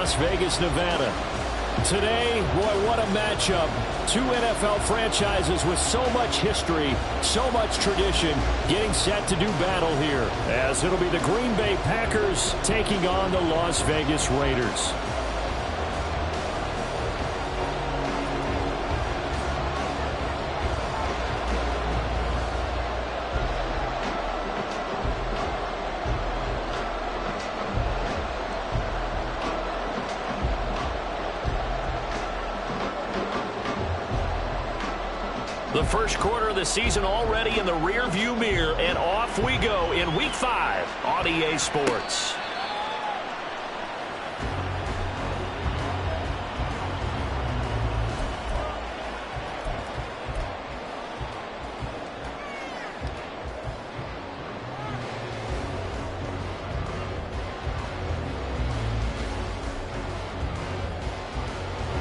Las Vegas, Nevada. Today, boy, what a matchup. Two NFL franchises with so much history, so much tradition, getting set to do battle here, as it'll be the Green Bay Packers taking on the Las Vegas Raiders. The first quarter of the season already in the rear-view mirror, and off we go in Week 5 on EA Sports.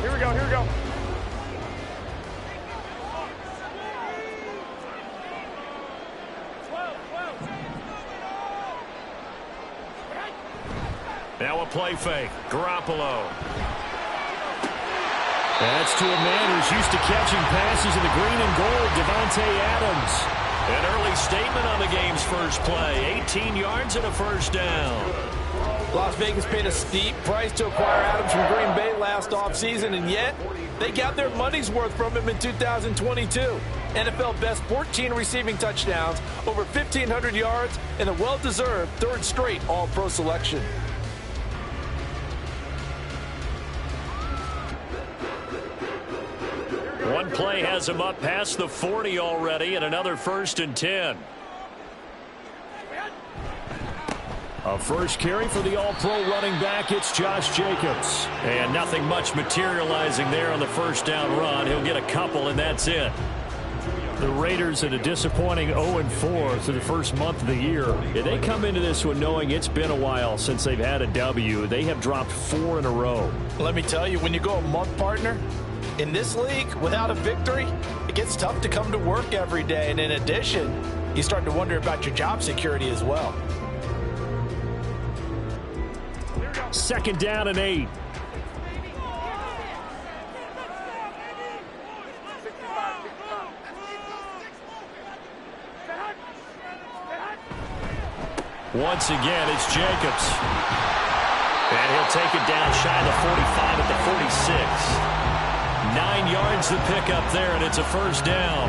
Here we go. Now a play fake. Garoppolo. That's to a man who's used to catching passes in the green and gold, Devontae Adams. An early statement on the game's first play. 18 yards and a first down. Las Vegas paid a steep price to acquire Adams from Green Bay last offseason, and yet they got their money's worth from him in 2022. NFL best 14 receiving touchdowns, over 1,500 yards, and a well-deserved third straight All-Pro selection. One play has him up past the 40 already, and another 1st and 10. A first carry for the All-Pro running back. It's Josh Jacobs. And nothing much materializing there on the first down run. He'll get a couple, and that's it. The Raiders at a disappointing 0-4 through the first month of the year. They come into this one knowing it's been a while since they've had a W. They have dropped 4 in a row. Let me tell you, when you go a month, partner, in this league, without a victory, it gets tough to come to work every day. And in addition, you start to wonder about your job security as well. 2nd down and 8. Once again, it's Jacobs. And he'll take it down shy of the 45 at the 46. 9 yards to pick up there, and it's a first down.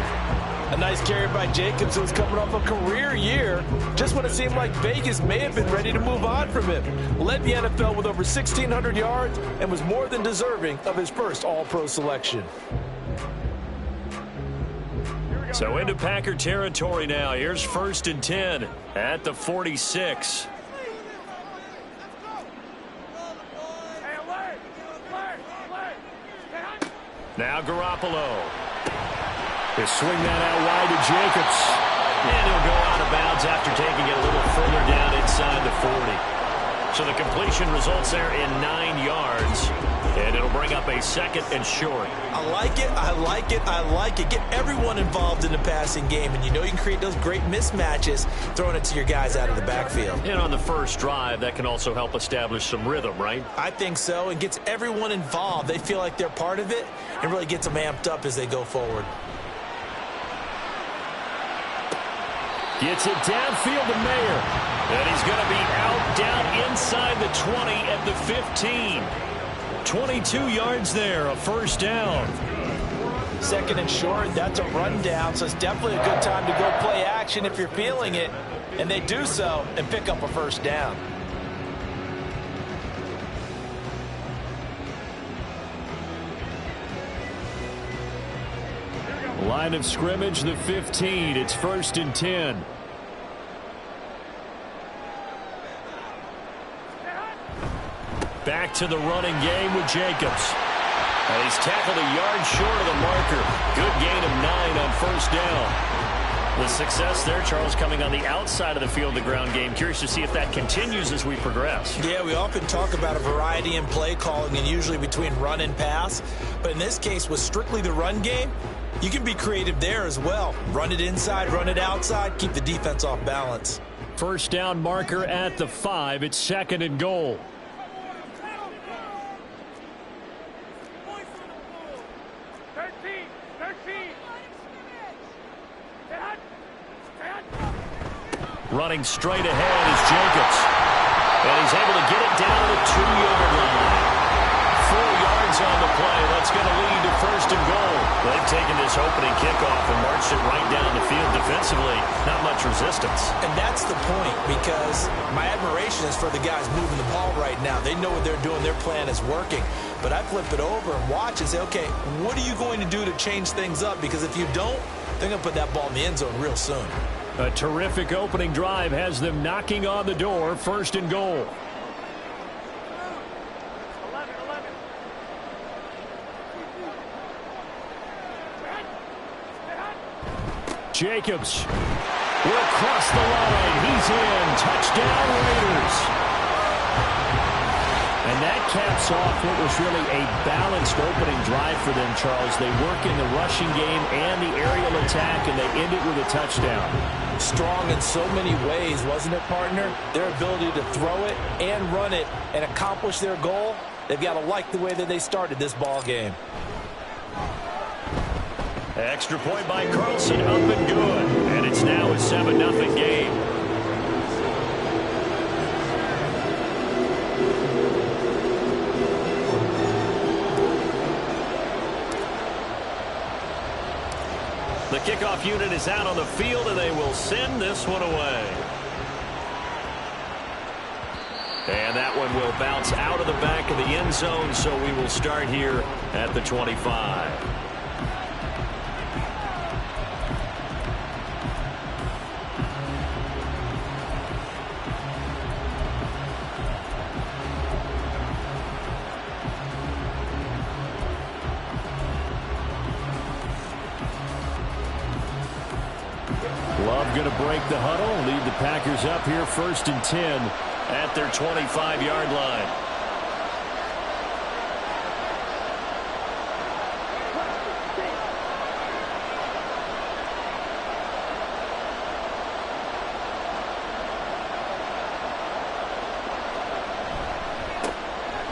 A nice carry by Jacobs, who's coming off a career year, just when it seemed like Vegas may have been ready to move on from him. Led the NFL with over 1,600 yards and was more than deserving of his first All-Pro selection. So into Packer territory now. Here's 1st and 10 at the 46. Now Garoppolo. They swing that out wide to Jacobs. And he'll go out of bounds after taking it a little further down inside the 40. So the completion results there in 9 yards. And it'll bring up a 2nd and short. I like it. Get everyone involved in the passing game. And you know you can create those great mismatches throwing it to your guys out of the backfield. And on the first drive, that can also help establish some rhythm, right? I think so. It gets everyone involved. They feel like they're part of it and really gets them amped up as they go forward. Gets it downfield to Mayer. And he's going to be out down inside the 20 at the 15. 22 yards there, a first down. 2nd and short, that's a rundown, so it's definitely a good time to go play action if you're feeling it. And they do so and pick up a first down. Line of scrimmage, the 15. It's 1st and 10. Back to the running game with Jacobs. And he's tackled a yard short of the marker. Good gain of 9 on first down. The success there, Charles, coming on the outside of the field, the ground game. Curious to see if that continues as we progress. Yeah, we often talk about a variety in play calling and usually between run and pass. But in this case, with strictly the run game, you can be creative there as well. Run it inside, run it outside, keep the defense off balance. First down marker at the 5. It's 2nd and goal. Running straight ahead is Jacobs. And he's able to get it down to the 2-yard line. 4 yards on the play. That's going to lead to first and goal. They've taken this opening kickoff and marched it right down the field defensively. Not much resistance. And that's the point, because my admiration is for the guys moving the ball right now. They know what they're doing. Their plan is working. But I flip it over and watch and say, okay, what are you going to do to change things up? Because if you don't, they're going to put that ball in the end zone real soon. A terrific opening drive has them knocking on the door. First and goal. Jacobs will cross the line. He's in. Touchdown, Raiders. And that caps off what was really a balanced opening drive for them, Charles. They work in the rushing game and the aerial attack, and they end it with a touchdown. Strong in so many ways, wasn't it, partner? Their ability to throw it and run it and accomplish their goal, they've got to like the way that they started this ball game. Extra point by Carlson, up and good. And it's now a 7-0 game. The kickoff unit is out on the field, and they will send this one away. And that one will bounce out of the back of the end zone, so we will start here at the 25. Going to break the huddle, lead the Packers up here first and 10 at their 25-yard line.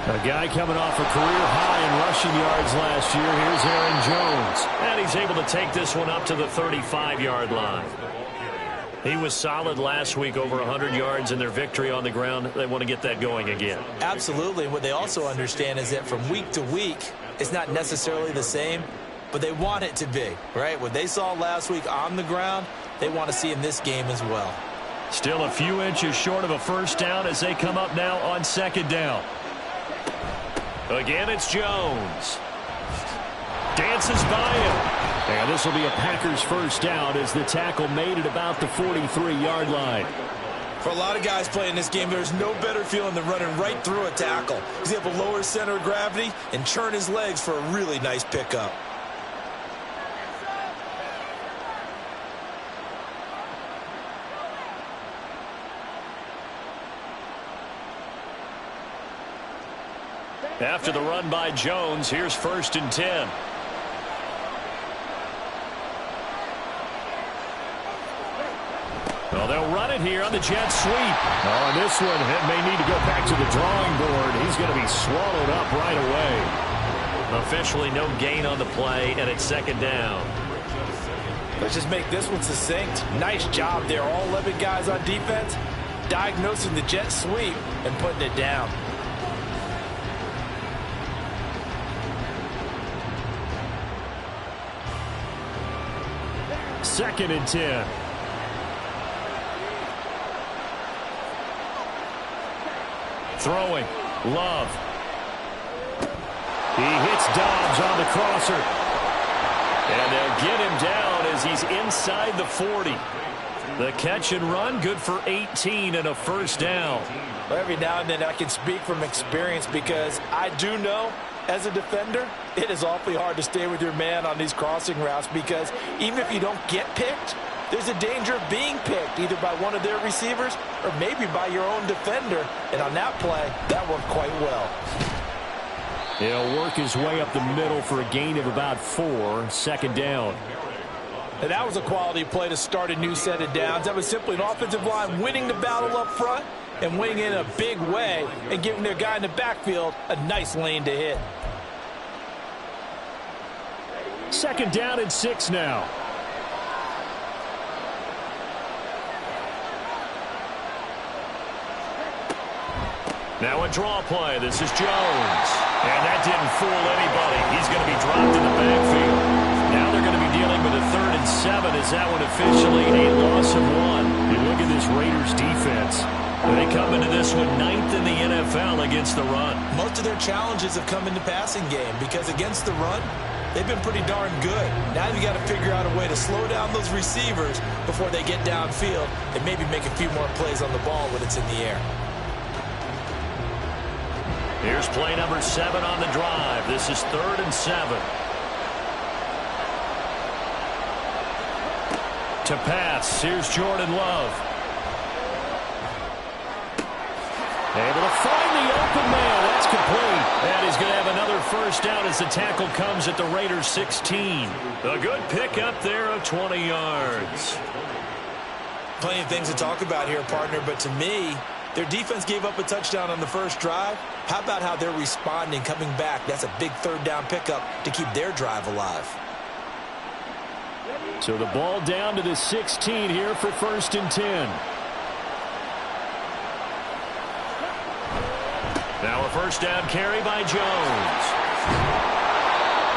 A guy coming off a career high in rushing yards last year. Here's Aaron Jones. And he's able to take this one up to the 35-yard line. He was solid last week, over 100 yards in their victory on the ground. They want to get that going again. Absolutely. What they also understand is that from week to week, it's not necessarily the same, but they want it to be, right? What they saw last week on the ground, they want to see in this game as well. Still a few inches short of a first down as they come up now on second down. Again, it's Jones. Dances by him. And this will be a Packers first down as the tackle made it about the 43-yard line. For a lot of guys playing this game, there's no better feeling than running right through a tackle. He's able to lower his center of gravity and churn his legs for a really nice pickup. After the run by Jones, here's first and 10. Well, they'll run it here on the jet sweep. Oh, and this one may need to go back to the drawing board. He's going to be swallowed up right away. Officially no gain on the play, and it's second down. Let's just make this one succinct. Nice job there. All 11 guys on defense diagnosing the jet sweep and putting it down. Second and 10. Throwing. Love. He hits Dobbs on the crosser. And they'll get him down as he's inside the 40. The catch and run, good for 18 and a first down. Well, every now and then I can speak from experience, because I do know as a defender, it is awfully hard to stay with your man on these crossing routes, because even if you don't get picked, there's a danger of being picked either by one of their receivers or maybe by your own defender. And on that play, that worked quite well. He'll work his way up the middle for a gain of about 4. Second down. And that was a quality play to start a new set of downs. That was simply an offensive line winning the battle up front and winning in a big way and giving their guy in the backfield a nice lane to hit. Second down and 6 now. Now a draw play. This is Jones. And that didn't fool anybody. He's going to be dropped in the backfield. Now they're going to be dealing with a 3rd and 7. Is that one officially a loss of 1? You look at this Raiders defense. They come into this one 9th in the NFL against the run. Most of their challenges have come in the passing game because against the run, they've been pretty darn good. Now you got to figure out a way to slow down those receivers before they get downfield and maybe make a few more plays on the ball when it's in the air. Here's play number 7 on the drive. This is 3rd and 7. To pass, here's Jordan Love. Able to find the open man. That's complete. And he's going to have another first down as the tackle comes at the Raiders' 16. A good pickup there of 20 yards. Plenty of things to talk about here, partner, but to me, their defense gave up a touchdown on the first drive. How about how they're responding, coming back? That's a big 3rd down pickup to keep their drive alive. So the ball down to the 16 here for 1st and 10. Now a first down carry by Jones.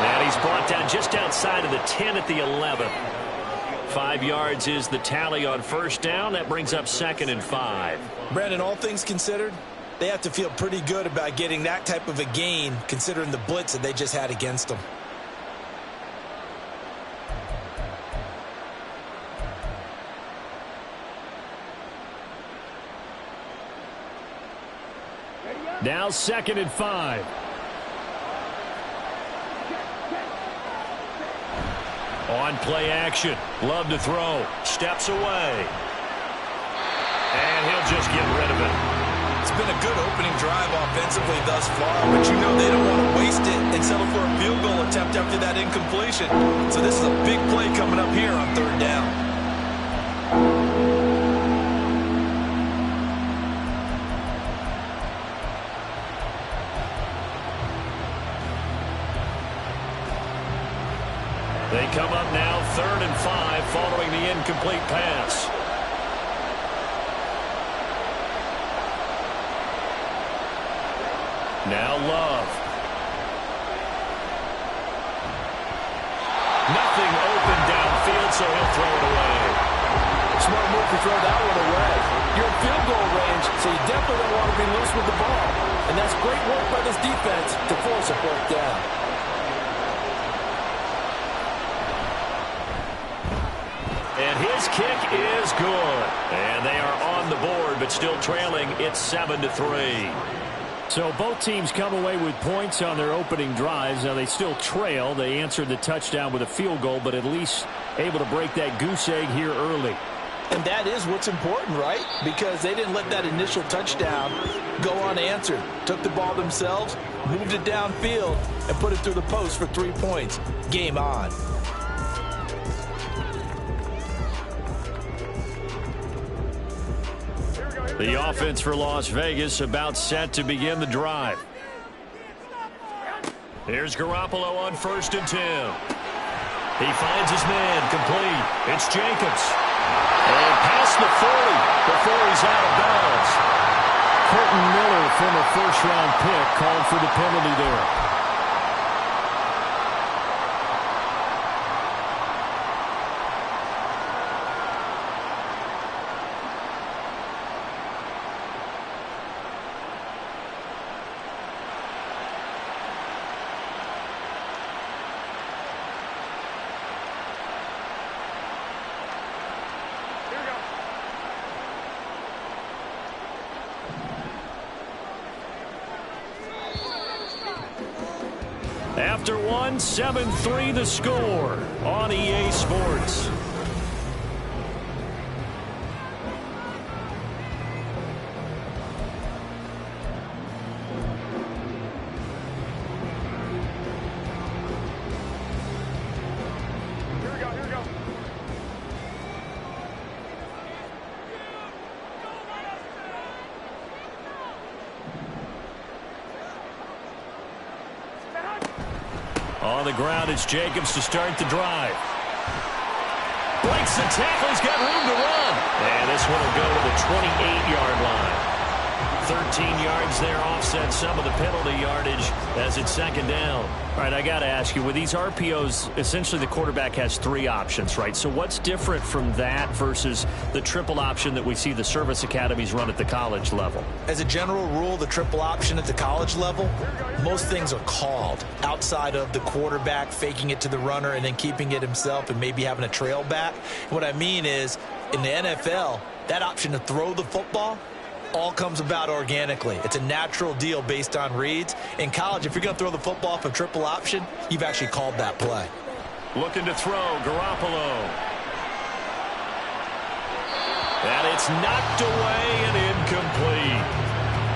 And he's brought down just outside of the 10 at the 11. 5 yards is the tally on first down. That brings up 2nd and 5. Brandon, all things considered, they have to feel pretty good about getting that type of a gain considering the blitz that they just had against them. Now 2nd and 5. On play action. Love to throw. Steps away. And he'll just get rid of it. It's been a good opening drive offensively thus far, but you know they don't want to waste it and settle for a field goal attempt after that incompletion. So this is a big play coming up here on 3rd down. They come up now 3rd and 5 following the incomplete pass. Now Love. Nothing open downfield, so he'll throw it away. Smart move to throw that one away. You're in field goal range, so you definitely don't want to be loose with the ball. And that's great work by this defense to force a 4th down. And his kick is good. And they are on the board, but still trailing. It's 7-3. So both teams come away with points on their opening drives. Now they still trail. They answered the touchdown with a field goal, but at least able to break that goose egg here early. And that is what's important, right? Because they didn't let that initial touchdown go unanswered. Took the ball themselves, moved it downfield, and put it through the post for 3 points. Game on. The offense for Las Vegas about set to begin the drive. Here's Garoppolo on 1st and 10. He finds his man complete. It's Jacobs. And past the 40 before he's out of bounds. Curtin Miller, former 1st-round pick, called for the penalty there. After one, 7-3 the score on EA Sports. On the ground, it's Jacobs to start the drive. Breaks the tackle. He's got room to run. And this one will go to the 28-yard line. 13 yards there offset some of the penalty yardage as it's second down. All right, I got to ask you, with these RPOs, essentially the quarterback has 3 options, right? So what's different from that versus the triple option that we see the service academies run at the college level? As a general rule, the triple option at the college level, most things are called outside of the quarterback faking it to the runner and then keeping it himself and maybe having a trail back. What I mean is, in the NFL, that option to throw the football all comes about organically. It's a natural deal based on reads. In college, if you're going to throw the football for triple option, you've actually called that play. Looking to throw, Garoppolo. And it's knocked away and incomplete.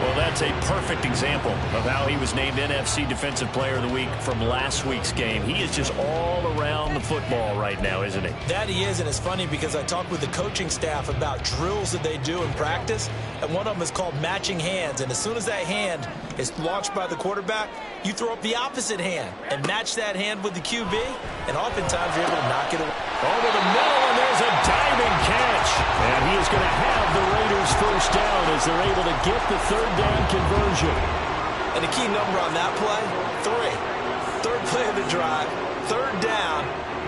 Well, that's a perfect example of how he was named NFC Defensive Player of the Week from last week's game. He is just all around the football right now, isn't he? That he is, and it's funny because I talked with the coaching staff about drills that they do in practice, and one of them is called matching hands. And as soon as that hand is launched by the quarterback, you throw up the opposite hand and match that hand with the QB, and oftentimes you're able to knock it away. Over the middle, and there's a diving catch. And he is going to have the Raiders first down as they're able to get the third down conversion. And the key number on that play, 3. Third play of the drive, third down,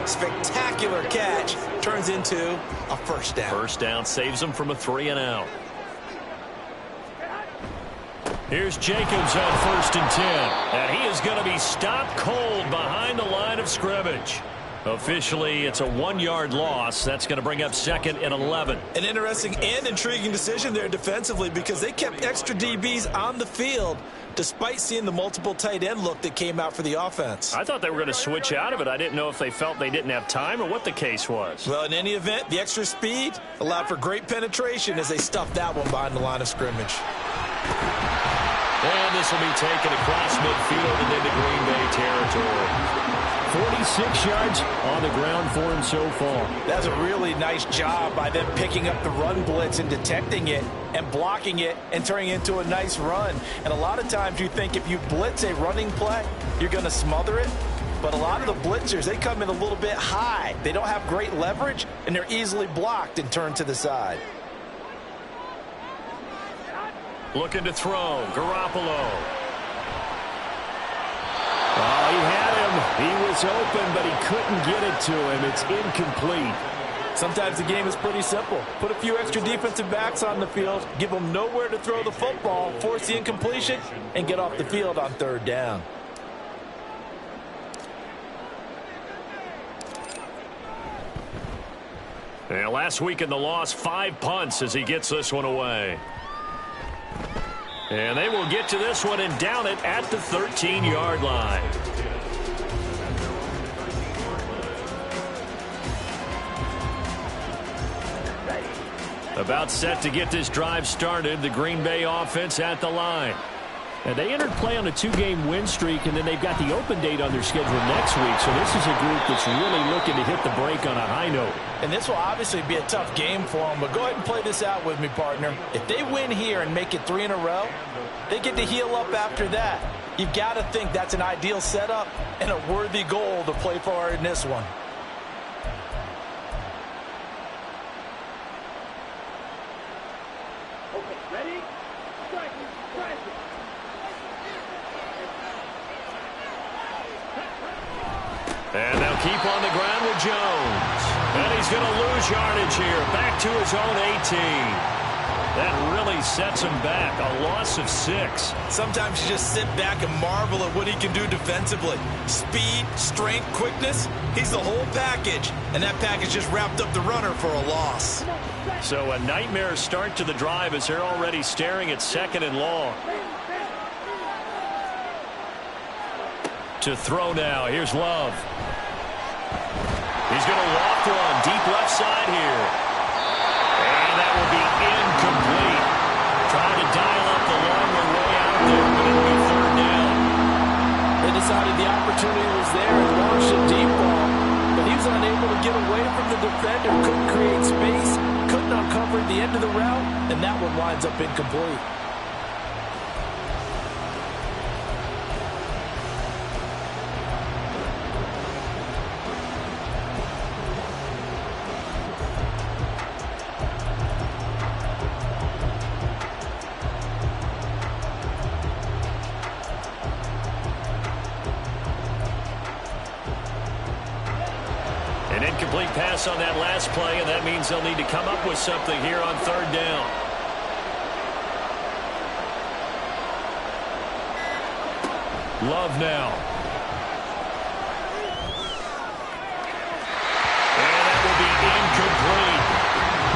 spectacular catch, turns into a first down. First down saves them from a 3-and-out. Here's Jacobs on 1st and 10. And he is going to be stopped cold behind the line of scrimmage. Officially, it's a 1-yard loss. That's going to bring up 2nd and 11. An interesting and intriguing decision there defensively because they kept extra DBs on the field despite seeing the multiple tight end look that came out for the offense. I thought they were going to switch out of it. I didn't know if they felt they didn't have time or what the case was. Well, in any event, the extra speed allowed for great penetration as they stuffed that one behind the line of scrimmage. And this will be taken across midfield and into Green Bay territory. 46 yards on the ground for him so far. That's a really nice job by them picking up the run blitz and detecting it and blocking it and turning it into a nice run. And a lot of times you think if you blitz a running play, you're going to smother it. But a lot of the blitzers, they come in a little bit high. They don't have great leverage, and they're easily blocked and turned to the side. Looking to throw, Garoppolo. Oh, he had him. He was open, but he couldn't get it to him. It's incomplete. Sometimes the game is pretty simple. Put a few extra defensive backs on the field, give them nowhere to throw the football, force the incompletion, and get off the field on third down. Yeah, last week in the loss, 5 punts as he gets this one away. And they will get to this one and down it at the 13-yard line. About set to get this drive started, the Green Bay offense at the line. And they entered play on a 2-game win streak, and then they've got the open date on their schedule next week. So this is a group that's really looking to hit the break on a high note. And this will obviously be a tough game for them, but go ahead and play this out with me, partner. If they win here and make it 3 in a row, they get to heal up after that. You've got to think that's an ideal setup and a worthy goal to play for in this one. And they'll keep on the ground with Jones. And he's going to lose yardage here. Back to his own 18. That really sets him back. A loss of 6. Sometimes you just sit back and marvel at what he can do defensively. Speed, strength, quickness. He's the whole package. And that package just wrapped up the runner for a loss. So a nightmare start to the drive as they're already staring at 2nd and long. To throw now. Here's Love. He's going to walk one deep left side here. And that will be incomplete. Trying to dial up the long way out there, but it'll be 3rd down. They decided the opportunity was there and launched a deep ball, but he was unable to get away from the defender, couldn't create space, couldn't uncover the end of the route, and that one winds up incomplete. An incomplete pass on that last play, and that means they'll need to come up with something here on third down. Love now. And that will be incomplete.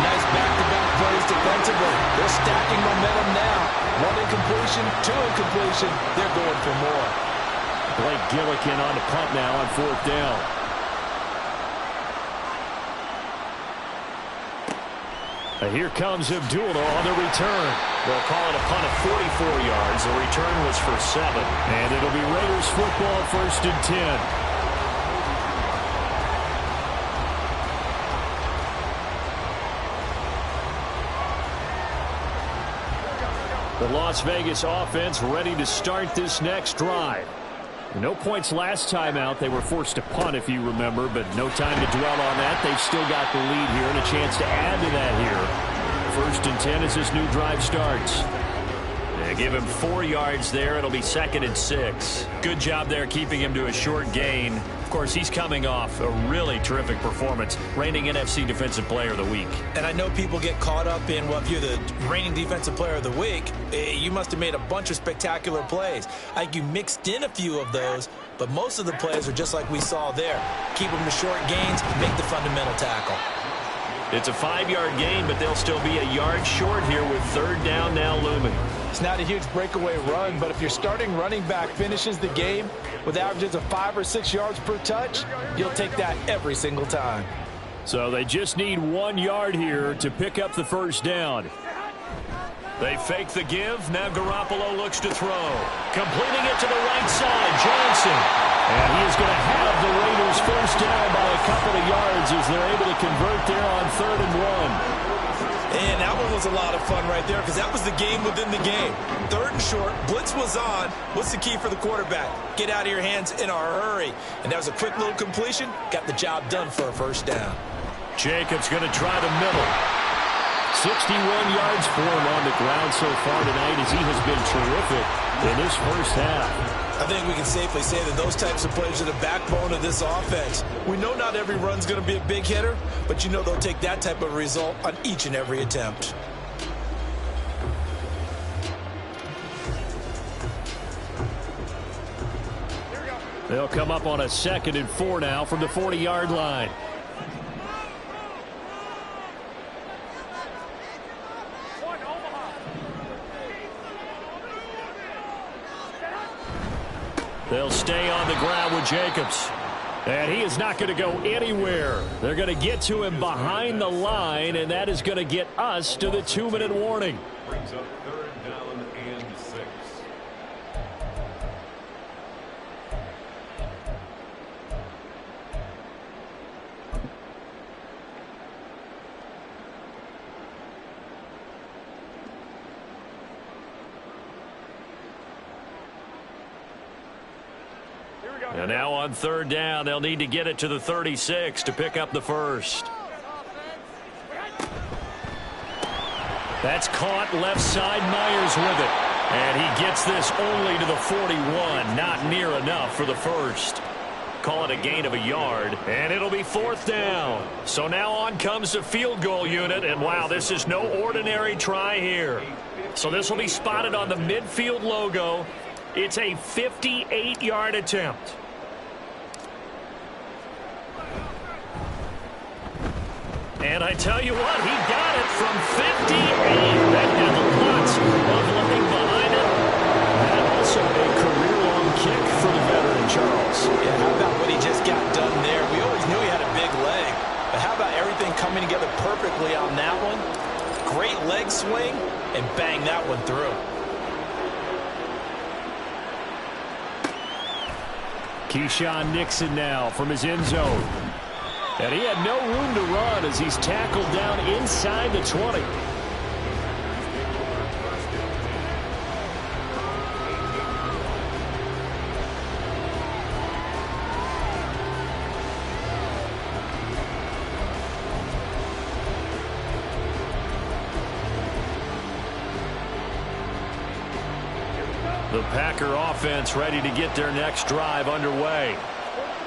Nice back-to-back plays defensively. They're stacking momentum now. One incompletion, two incompletion. They're going for more. Blake Gillikin on the punt now on fourth down. And here comes Abdullah on the return. They'll call it a punt of 44 yards. The return was for 7. And it'll be Raiders football, 1st and 10. The Las Vegas offense ready to start this next drive. No points last time out. They were forced to punt, if you remember, but no time to dwell on that. They've still got the lead here and a chance to add to that here. 1st and 10 as this new drive starts. They give him 4 yards there. It'll be 2nd and 6. Good job there keeping him to a short gain. Of course, he's coming off a really terrific performance, reigning NFC Defensive Player of the Week. And I know people get caught up in, well, if you're the reigning Defensive Player of the Week, you must have made a bunch of spectacular plays. I think you mixed in a few of those, but most of the plays are just like we saw there. Keep them to short gains, make the fundamental tackle. It's a 5-yard gain, but they'll still be a yard short here with third down now looming. It's not a huge breakaway run, but if your starting running back finishes the game with averages of 5 or 6 yards per touch, you'll take that every single time. So they just need 1 yard here to pick up the first down. They fake the give. Now Garoppolo looks to throw. Completing it to the right side. Johnson. And he is going to have the Raiders first down by a couple of yards as they're able to convert there on 3rd and 1. And that one was a lot of fun right there because that was the game within the game. 3rd and short. Blitz was on. What's the key for the quarterback? Get out of your hands in a hurry. And that was a quick little completion. Got the job done for a first down. Jacobs going to try the middle. 61 yards for him on the ground so far tonight as he has been terrific in this first half. I think we can safely say that those types of plays are the backbone of this offense. We know not every run's going to be a big hitter, but you know they'll take that type of result on each and every attempt. They'll come up on a 2nd and 4 now from the 40-yard line. They'll stay on the ground with Jacobs. And he is not going to go anywhere. They're going to get to him behind the line, and that is going to get us to the 2-minute warning. Brings up 3rd down and 6. And now on 3rd down, they'll need to get it to the 36 to pick up the first. That's caught left side. Myers with it. And he gets this only to the 41. Not near enough for the first. Call it a gain of a yard. And it'll be 4th down. So now on comes the field goal unit. And wow, this is no ordinary try here. So this will be spotted on the midfield logo. It's a 58-yard attempt. And I tell you what, he got it from 58. That had lots of looking behind it. And also a career-long kick for the veteran, Charles. Yeah, how about what he just got done there? We always knew he had a big leg. But how about everything coming together perfectly on that one? Great leg swing, and bang that one through. Keyshawn Nixon now from his end zone. And he had no room to run as he's tackled down inside the 20. The Packer offense ready to get their next drive underway.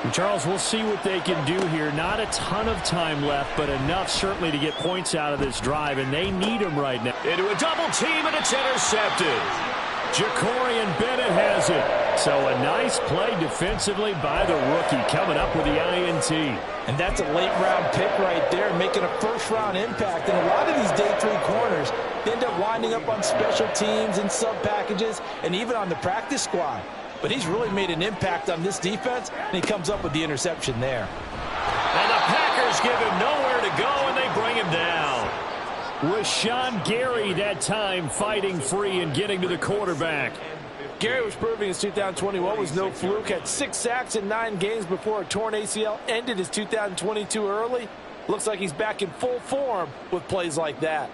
And Charles, we'll see what they can do here. Not a ton of time left, but enough certainly to get points out of this drive, and they need them right now. Into a double team, and it's intercepted. Jacorian Bennett has it. So a nice play defensively by the rookie, coming up with the INT. And that's a late-round pick right there, making a first-round impact. And a lot of these day 3 corners end up winding up on special teams and sub-packages and even on the practice squad. But he's really made an impact on this defense, and he comes up with the interception there. And the Packers give him nowhere to go, and they bring him down. With Sean Gary that time fighting free and getting to the quarterback. Gary was proving his 2021 was no fluke. Had 6 sacks in 9 games before a torn ACL ended his 2022 early. Looks like he's back in full form with plays like that.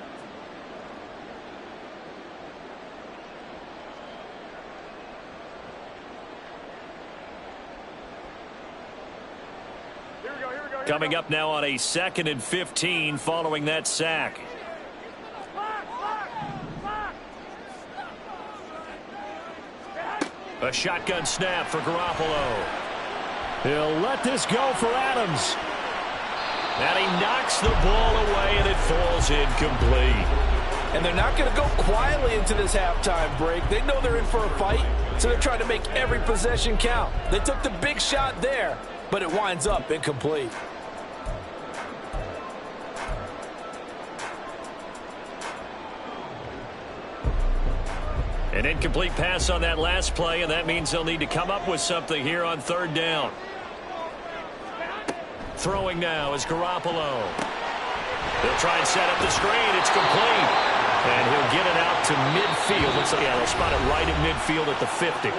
Coming up now on a 2nd and 15 following that sack. A shotgun snap for Garoppolo. He'll let this go for Adams. And he knocks the ball away, and it falls incomplete. And they're not going to go quietly into this halftime break. They know they're in for a fight, so they're trying to make every possession count. They took the big shot there, but it winds up incomplete. An incomplete pass on that last play, and that means they'll need to come up with something here on 3rd down. Throwing now is Garoppolo. They'll try and set up the screen. It's complete. And he'll get it out to midfield. Looks like, yeah, they'll spot it right at midfield at the 50.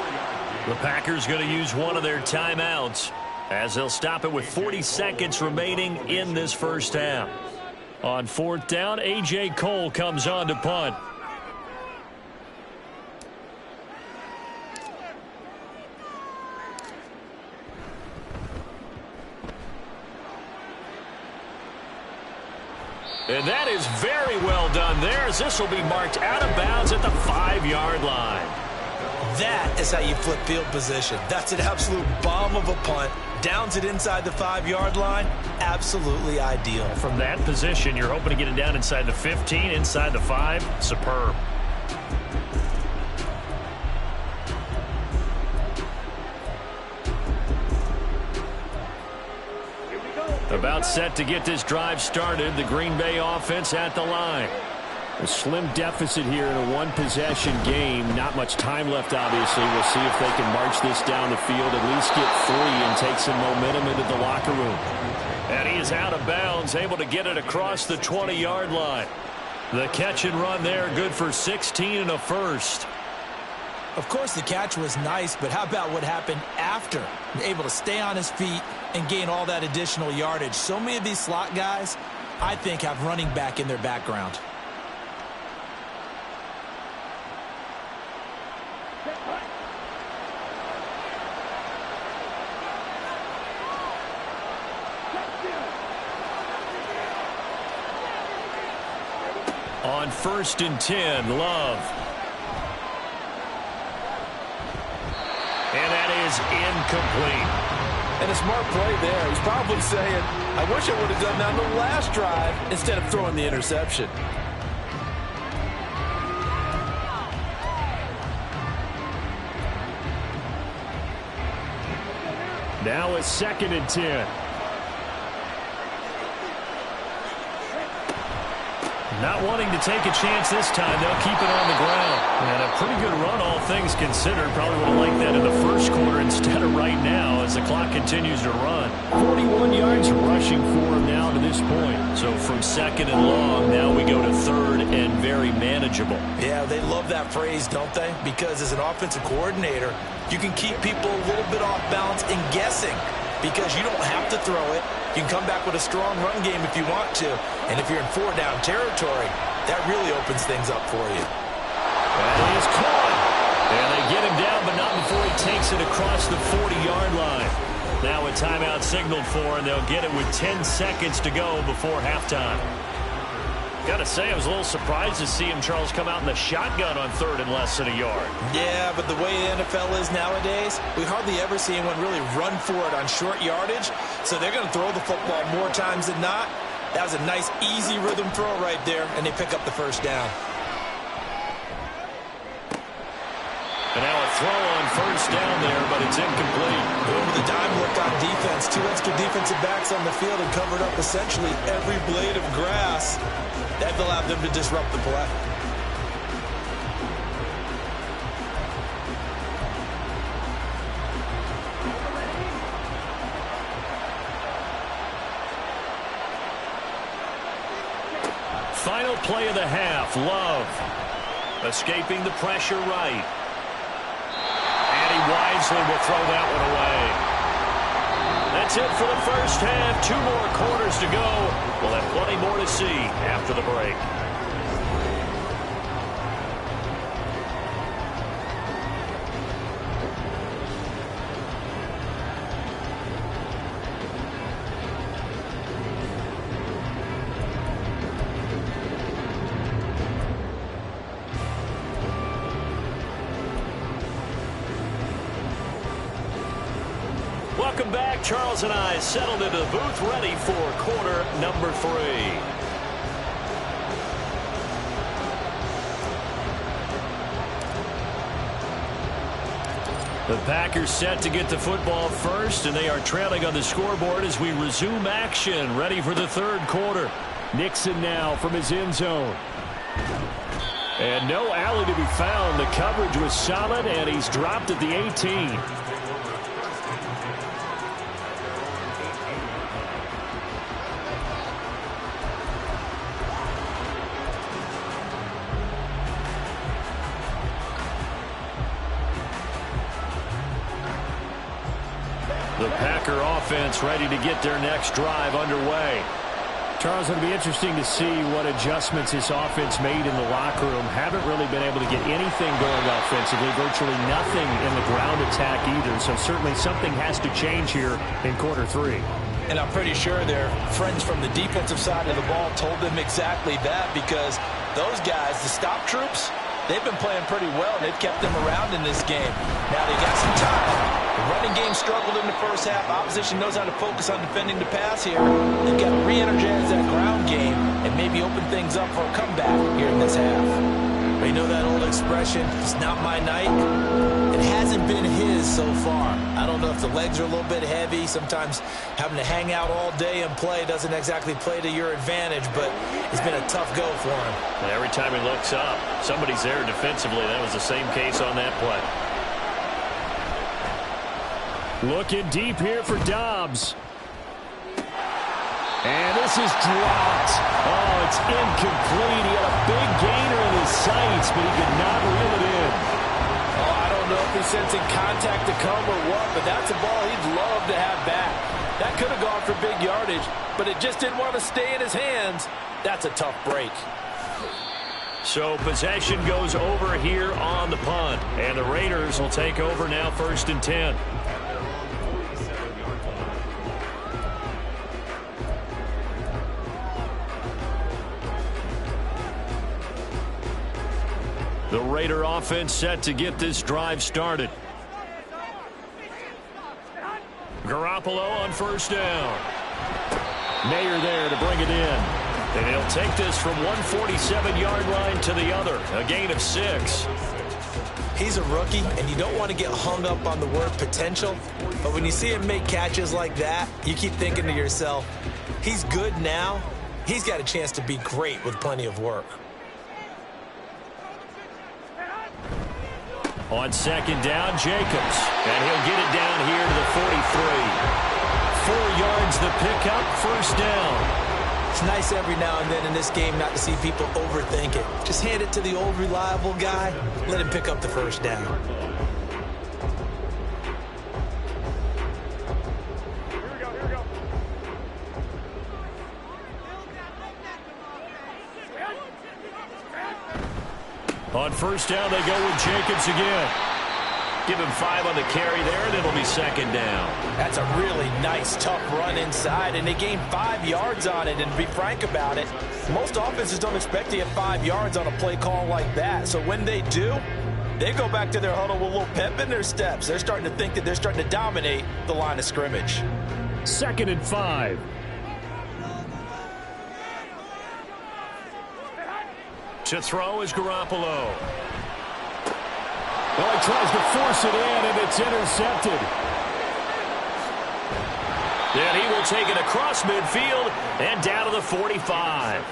The Packers going to use one of their timeouts as they'll stop it with 40 seconds remaining in this first half. On 4th down, A.J. Cole comes on to punt. And that is very well done there, as this will be marked out of bounds at the 5-yard line. That is how you flip field position. That's an absolute bomb of a punt. Downs it inside the 5-yard line. Absolutely ideal. From that position, you're hoping to get it down inside the 15, inside the 5. Superb. About set to get this drive started. The Green Bay offense at the line. A slim deficit here in a 1-possession game. Not much time left, obviously. We'll see if they can march this down the field, at least get 3 and take some momentum into the locker room. And he is out of bounds, able to get it across the 20-yard line. The catch and run there, good for 16 and a first. Of course, the catch was nice, but how about what happened after? Able to stay on his feet and gain all that additional yardage. So many of these slot guys, I think, have running back in their background. On 1st and 10, Love. And that is incomplete. And a smart play there. He's probably saying, I wish I would have done that on the last drive instead of throwing the interception. Now a 2nd and 10. Not wanting to take a chance this time. They'll keep it on the ground. And a pretty good run, all things considered. Probably would have liked that in the first quarter instead of right now as the clock continues to run. 41 yards rushing for him now to this point. So from 2nd and long, now we go to 3rd and very manageable. Yeah, they love that phrase, don't they? Because as an offensive coordinator, you can keep people a little bit off balance and guessing because you don't have to throw it. You can come back with a strong run game if you want to. And if you're in 4-down territory, that really opens things up for you. And he is caught. And they get him down, but not before he takes it across the 40-yard line. Now a timeout signaled for, and they'll get it with 10 seconds to go before halftime. Got to say, I was a little surprised to see him, Charles, come out in the shotgun on 3rd and less than a yard. Yeah, but the way the NFL is nowadays, we hardly ever see anyone really run for it on short yardage. So they're going to throw the football more times than not. That was a nice, easy rhythm throw right there, and they pick up the first down. And now a throw on 1st down there, but it's incomplete. Over the dime look on defense. 2 extra defensive backs on the field and covered up essentially every blade of grass. That allowed them to disrupt the play. Final play of the half. Love escaping the pressure right. And he wisely will throw that one away. That's it for the first half. 2 more quarters to go. We'll have plenty more to see after the break. Welcome back. Charles and I settled into the booth ready for quarter number 3. The Packers set to get the football first, and they are trailing on the scoreboard as we resume action, ready for the 3rd quarter. Nixon now from his end zone. And no alley to be found. The coverage was solid, and he's dropped at the 18. The Packer offense ready to get their next drive underway. Charles, it'll be interesting to see what adjustments this offense made in the locker room. Haven't really been able to get anything going offensively, virtually nothing in the ground attack either. So certainly something has to change here in quarter 3. And I'm pretty sure their friends from the defensive side of the ball told them exactly that, because those guys, the stop troops, they've been playing pretty well. They've kept them around in this game. Now they got some time. The running game struggled in the first half. Opposition knows how to focus on defending the pass here. They've got to re-energize that ground game and maybe open things up for a comeback here in this half. You know that old expression, it's not my night? It hasn't been his so far. I don't know if the legs are a little bit heavy. Sometimes having to hang out all day and play doesn't exactly play to your advantage, but it's been a tough go for him. And every time he looks up, somebody's there defensively. That was the same case on that play. Looking deep here for Dobbs. And this is dropped. Oh, it's incomplete. He had a big gainer in his sights, but he could not reel it in. Oh, I don't know if he's sensing contact to come or what, but that's a ball he'd love to have back. That could have gone for big yardage, but it just didn't want to stay in his hands. That's a tough break. So possession goes over here on the punt, and the Raiders will take over now 1st and 10. The Raider offense set to get this drive started. Garoppolo on 1st down. Mayer there to bring it in. And he'll take this from 147-yard line to the other. A gain of 6. He's a rookie, and you don't want to get hung up on the word potential. But when you see him make catches like that, you keep thinking to yourself, he's good now. He's got a chance to be great with plenty of work. On 2nd down, Jacobs. And he'll get it down here to the 43. 4 yards the pickup, 1st down. It's nice every now and then in this game not to see people overthink it. Just hand it to the old reliable guy. Let him pick up the 1st down. On 1st down, they go with Jacobs again. Give him 5 on the carry there, and it'll be 2nd down. That's a really nice, tough run inside, and they gained 5 yards on it. And to be frank about it, Most offenses don't expect to get 5 yards on a play call like that. So when they do, they go back to their huddle with a little pep in their steps. They're starting to think that they're starting to dominate the line of scrimmage. 2nd and 5. To throw is Garoppolo. Well, he tries to force it in, and it's intercepted. And he will take it across midfield and down to the 45.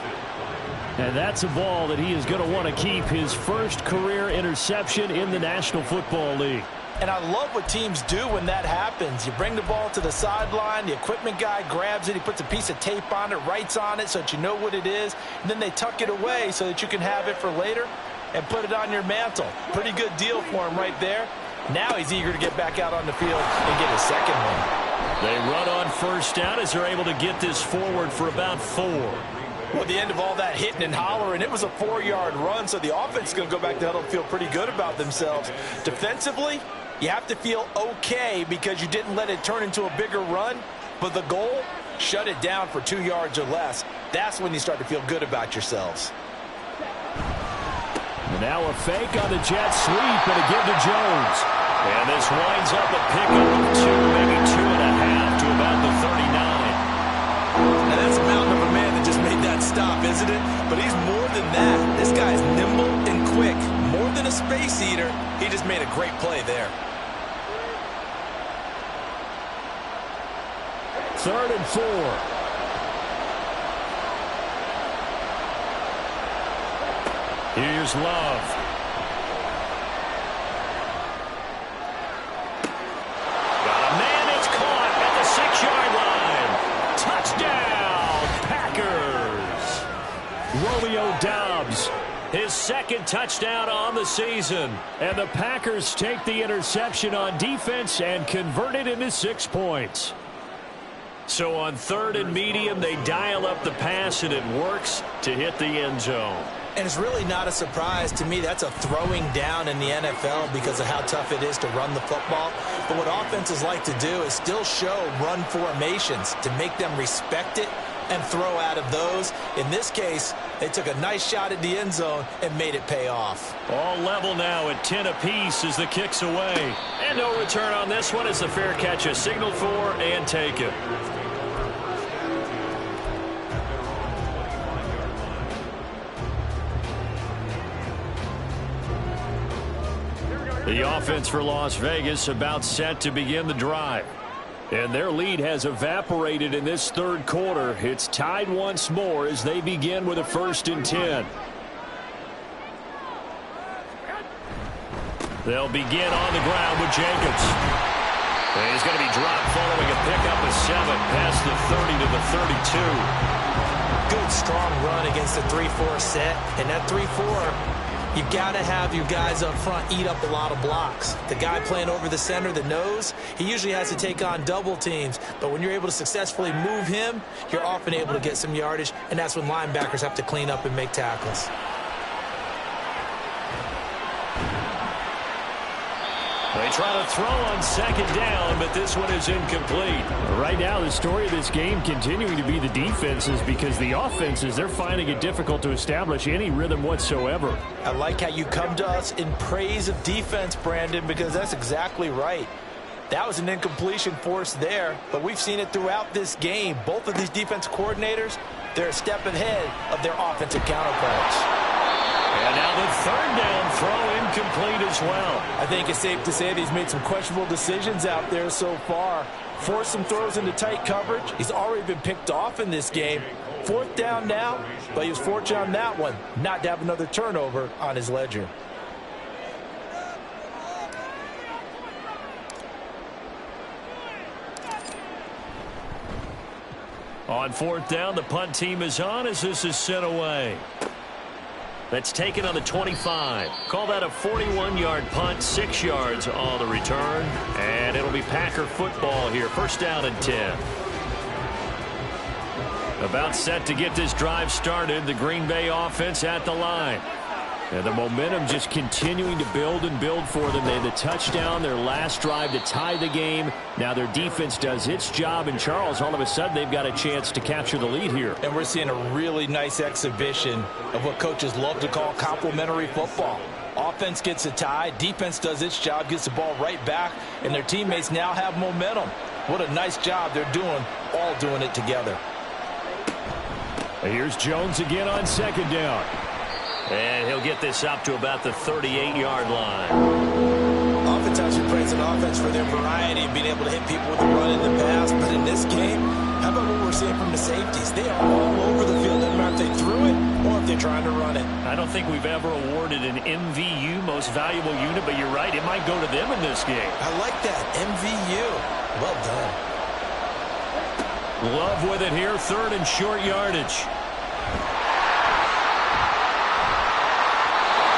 And that's a ball that he is going to want to keep, his first career interception in the National Football League. And I love what teams do when that happens. You bring the ball to the sideline, the equipment guy grabs it, he puts a piece of tape on it, writes on it so that you know what it is, and then they tuck it away so that you can have it for later and put it on your mantle. Pretty good deal for him right there. Now he's eager to get back out on the field and get his second one. They run on first down as they're able to get this forward for about 4. Well, at the end of all that hitting and hollering, it was a 4-yard run, so the offense is going to go back to huddle and feel pretty good about themselves. Defensively, you have to feel okay because you didn't let it turn into a bigger run, but the goal, shut it down for 2 yards or less. That's when you start to feel good about yourselves. And now a fake on the jet sweep and a give to Jones. And this winds up a pickup of 2, maybe 2.5 to about the 39. Now that's a mountain of a man that just made that stop, isn't it? But he's more than that. This guy's nimble and quick. More than a space eater, he just made a great play there. 3rd and 4. Here's Love. Got a man, it's caught at the 6-yard line. Touchdown, Packers. Romeo Doubs, His 2nd touchdown on the season. and the Packers take the interception on defense and convert it into 6 points. So on 3rd and medium, they dial up the pass, and it works to hit the end zone. And it's really not a surprise to me. That's a throwing down in the NFL because of how tough it is to run the football. But what offenses like to do is still show run formations to make them respect it and throw out of those. In this case, they took a nice shot at the end zone and made it pay off. All level now at 10 apiece as the kick's away. And no return on this one as the fair catch is signaled for and taken. The offense for Las Vegas about set to begin the drive. And their lead has evaporated in this 3rd quarter. It's tied once more as they begin with a 1st and 10. They'll begin on the ground with Jacobs. And he's going to be dropped following a pickup of 7 past the 30 to the 32. Good, strong run against the 3-4 set. And that 3-4... you've got to have your guys up front eat up a lot of blocks. The guy playing over the center, the nose, he usually has to take on double teams. But when you're able to successfully move him, you're often able to get some yardage, and that's when linebackers have to clean up and make tackles. They try to throw on 2nd down, but this one is incomplete. Right now, the story of this game continuing to be the defenses because the offenses, they're finding it difficult to establish any rhythm whatsoever. I like how you come to us in praise of defense, Brandon, because that's exactly right. That was an incompletion forced there, but we've seen it throughout this game. Both of these defense coordinators, they're a step ahead of their offensive counterparts. And now the 3rd down throw incomplete as well. I think it's safe to say that he's made some questionable decisions out there so far. Forced some throws into tight coverage. He's already been picked off in this game. 4th down now, but he was fortunate on that one not to have another turnover on his ledger. On 4th down, the punt team is on as this is sent away. That's taken on the 25. Call that a 41-yard punt, 6 yards on the return. And it'll be Packer football here. 1st down and 10. About set to get this drive started. The Green Bay offense at the line. And the momentum just continuing to build and build for them. They had the touchdown, their last drive to tie the game. Now their defense does its job, and Charles, all of a sudden, they've got a chance to capture the lead here. And we're seeing a really nice exhibition of what coaches love to call complementary football. Offense gets a tie, defense does its job, gets the ball right back, and their teammates now have momentum. What a nice job they're doing, all doing it together. Here's Jones again on second down. And he'll get this up to about the 38-yard line. Oftentimes we praise an offense for their variety and being able to hit people with a run in the past. But in this game, how about what we're seeing from the safeties? They are all over the field. Doesn't matter if they threw it or if they're trying to run it. I don't think we've ever awarded an MVU, most valuable unit, but you're right. It might go to them in this game. I like that. MVU. Well done. Love with it here. Third and short yardage.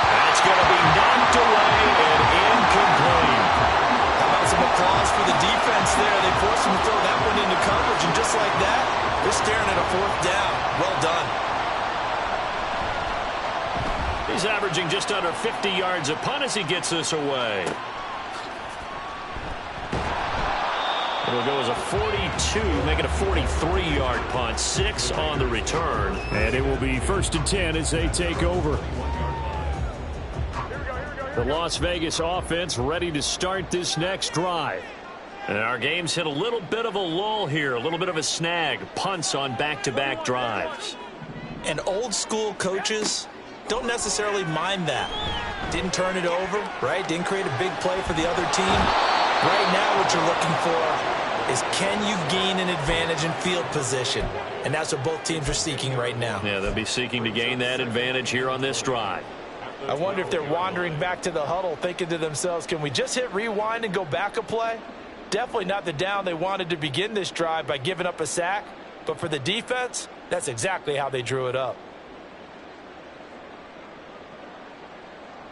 That's going to be knocked away and incomplete. How about some applause for the defense there? They forced him to throw that one into coverage, and just like that, they're staring at a fourth down. Well done. He's averaging just under 50 yards a punt as he gets this away. It'll go as a 42, make it a 43-yard punt. 6 on the return. And it will be 1st and 10 as they take over. The Las Vegas offense ready to start this next drive. And our game's hit a little bit of a lull here, a little bit of a snag. Punts on back-to-back drives. And old-school coaches don't necessarily mind that. Didn't turn it over, right? Didn't create a big play for the other team. Right now what you're looking for is, can you gain an advantage in field position? And that's what both teams are seeking right now. Yeah, they'll be seeking to gain that advantage here on this drive. I wonder if they're wandering back to the huddle thinking to themselves, can we just hit rewind and go back a play? Definitely not the down they wanted to begin this drive by giving up a sack. But for the defense, that's exactly how they drew it up.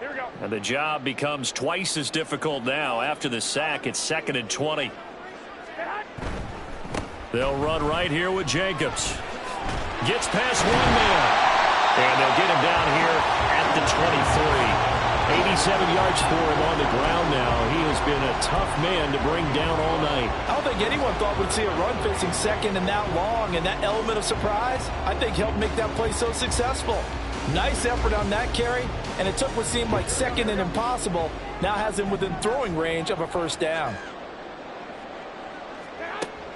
Here we go. And the job becomes twice as difficult now. After the sack, it's 2nd and 20. They'll run right here with Jacobs. Gets past one man. And they'll get him down here at the 23. 87 yards for him on the ground now. He has been a tough man to bring down all night. I don't think anyone thought we'd see a run facing second and that long, and that element of surprise, I think, helped make that play so successful. Nice effort on that carry, and it took what seemed like second and impossible, now has him within throwing range of a first down.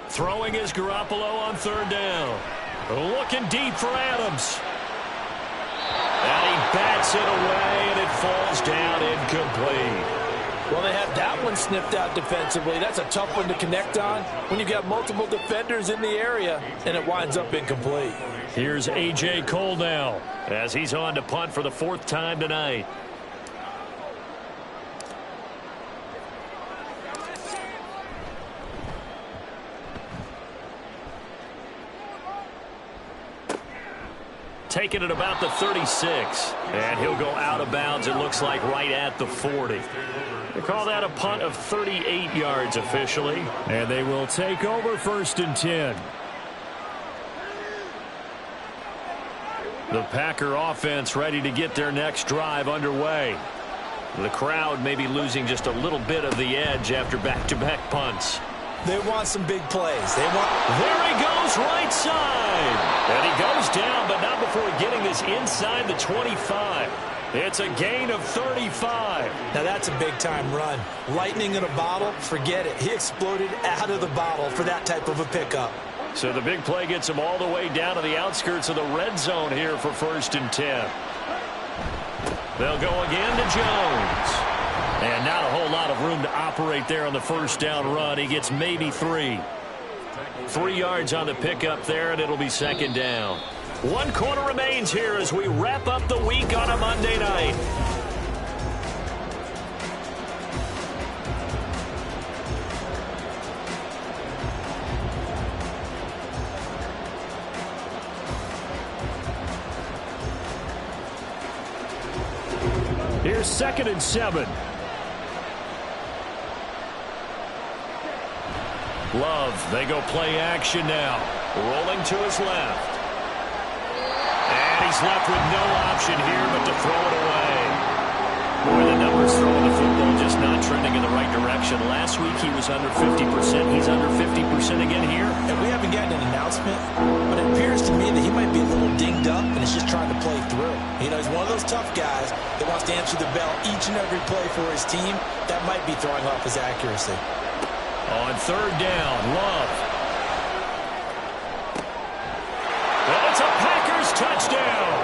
Throwing is Garoppolo on 3rd down. Looking deep for Adams. And he bats it away, and it falls down incomplete. Well, they had that one sniffed out defensively. That's a tough one to connect on when you've got multiple defenders in the area, and it winds up incomplete. Here's A.J. Cole now, as he's on to punt for the 4th time tonight. Taking it about the 36. And he'll go out of bounds, it looks like, right at the 40. They call that a punt of 38 yards officially. And they will take over 1st and 10. The Packer offense ready to get their next drive underway. The crowd may be losing just a little bit of the edge after back-to-back punts. They want some big plays. There he goes, right side. And he goes down, but not before getting this inside the 25. It's a gain of 35. Now that's a big-time run. Lightning in a bottle, forget it. He exploded out of the bottle for that type of a pickup. So the big play gets him all the way down to the outskirts of the red zone here for 1st and 10. They'll go again to Jones. And not a whole lot of room to operate there on the 1st down run. He gets maybe 3. 3 yards on the pickup there, and it'll be 2nd down. 1 quarter remains here as we wrap up the week on a Monday night. Here's 2nd and 7. Love, they go play action now. Rolling to his left. And he's left with no option here but to throw it away. Boy, the numbers throwing the football just not trending in the right direction. Last week he was under 50%. He's under 50% again here. And we haven't gotten an announcement, but it appears to me that he might be a little dinged up and is just trying to play through. You know, he's one of those tough guys that wants to answer the bell each and every play for his team. That might be throwing off his accuracy. On third down, Love. Well, it's a Packers touchdown.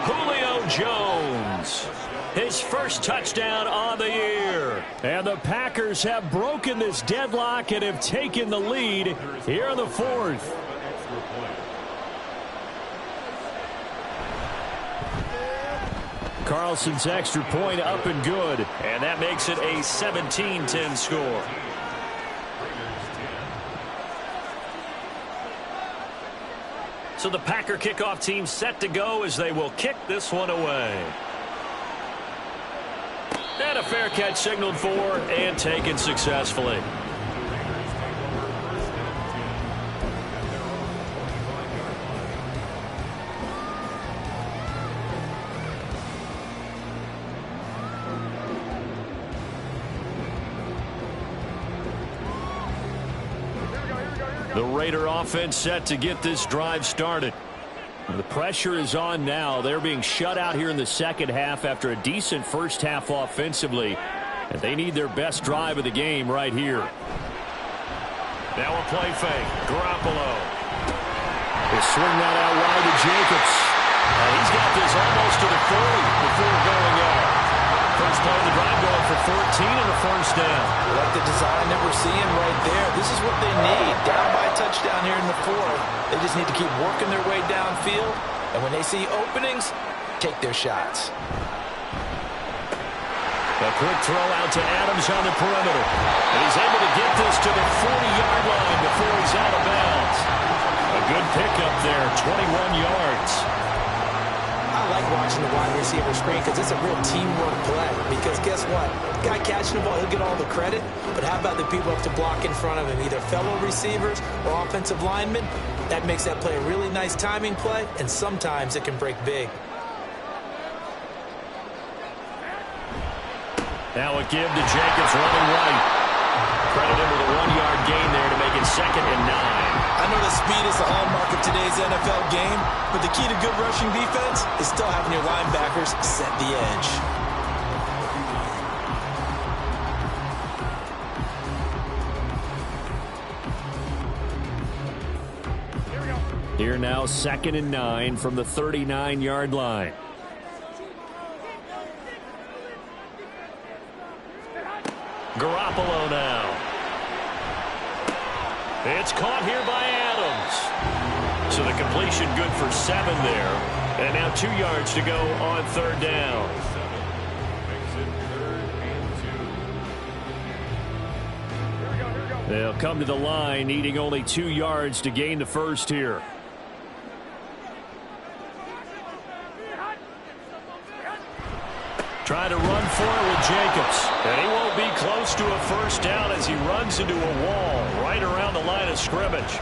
Julio Jones. His first touchdown on the year. And the Packers have broken this deadlock and have taken the lead here in the fourth. Carlson's extra point up and good. And that makes it a 17-10 score. So the Packer kickoff team set to go as they will kick this one away. And a fair catch signaled for and taken successfully. The Raider offense set to get this drive started. The pressure is on now. They're being shut out here in the second half after a decent first half offensively. And they need their best drive of the game right here. Now a play fake. Garoppolo. They swing that out wide to Jacobs. And he's got this almost to the 40 before going out. First play of the drive going for 14 and a first down. I like the design that we're seeing right there. This is what they need. Down by a touchdown here in the fourth. They just need to keep working their way downfield. And when they see openings, take their shots. A quick throw out to Adams on the perimeter. And he's able to get this to the 40-yard line before he's out of bounds. A good pickup there, 21 yards. I like watching the wide receiver screen because it's a real teamwork play. Because guess what? The guy catching the ball, he'll get all the credit. But how about the people up to block in front of him, either fellow receivers or offensive linemen? That makes that play a really nice timing play, and sometimes it can break big. Now a give to Jacobs running right. Credit him with a 1-yard gain there to make it 2nd and 9. I know that speed is the hallmark of today's NFL game, but the key to good rushing defense is still having your linebackers set the edge. Here now 2nd and 9 from the 39-yard line. Garoppolo now. It's caught here by Adams. So the completion good for 7 there. And now 2 yards to go on third down. They'll come to the line needing only 2 yards to gain the first here. Trying to run for it with Jacobs. And he won't be close to a first down as he runs into a wall right around the line of scrimmage.